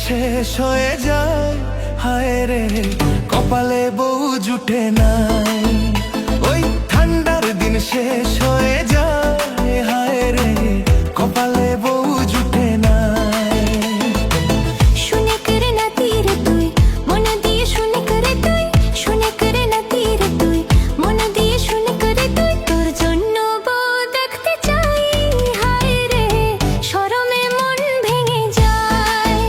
শেষ হয়ে যায়, হায় রে কপালে বউ জুটে নাই। ওই ঠান্ডার দিন শেষ হয়ে যায়, হায় রে কপালে বউ জুটে নাই। শুনে করে না তীর তুই মন দিয়ে, শুনে করে তুই শুনে করে না তীর তুই মন দিয়ে, শুনে করে তুই তোর জন্য বউ দেখতে চাই, হায় রে শরমে মন ভেঙে যায়।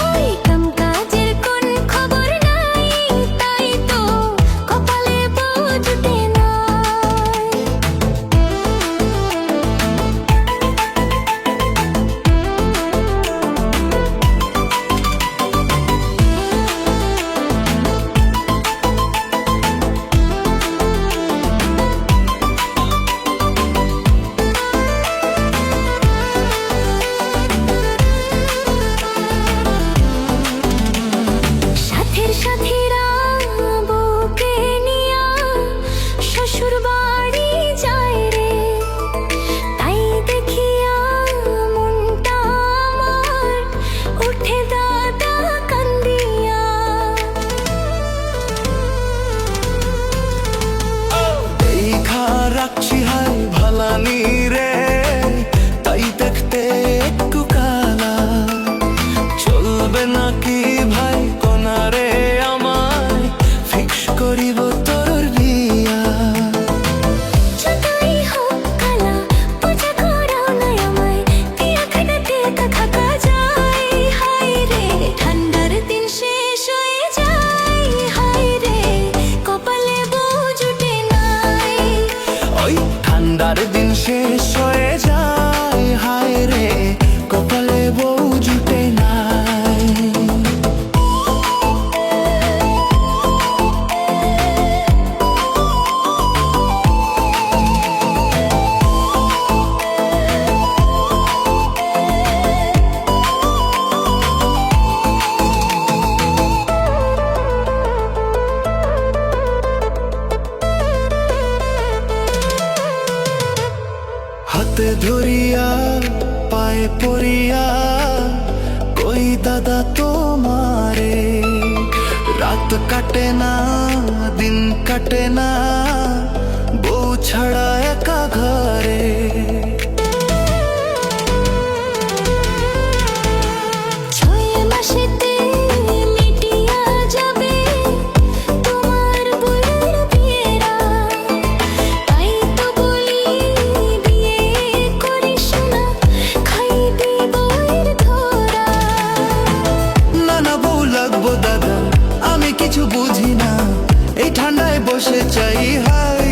ওই কাম কাজের কোন খবর নাই, তাই তো কপালে বউ জুটে নাই। সাথের সাথীরা বউকে নিয়া শ্বশুর বাড়ি যায় রে, তাই দেখিয়া মনটা আমার উঠে দাদা কান্দিয়া। এই খা রাখছি হাই ভালানি রে, তাই দেখতে একটু কালা। চলবে নাকি ভাই কোনারে আমায় ফিক্স করিব তোর বিয়া। যতই হোক কালা পূজা করাও না আমায়, দিয়া খাটাতে থাকা যায়, হায় রে ঠান্ডার দিন শেষ হয়ে যায়, হায় রে কপালে বউ জুটে নাই। ওই ঠান্ডার দিন শেষ হয়ে যায়, হায় রে কপালে বউ জুটে নাই। হাতে ধরিয়া পায়ে পড়িয়া কই দাদা তোমারে, রাত কাটে না দিন কাটে না বউ ছাড়া একা ঘরে। ছয় মাসেতে মিটিয়া যাবে তোমার বউয়ের বিয়েরা, তাই তো বলি বিয়ে করিস না, খাইবি বউয়ের ধরা। না না বউ লাগবো দাদা, আমি কিছু বুঝি না, এই ঠান্ডায় বসে চাই হায়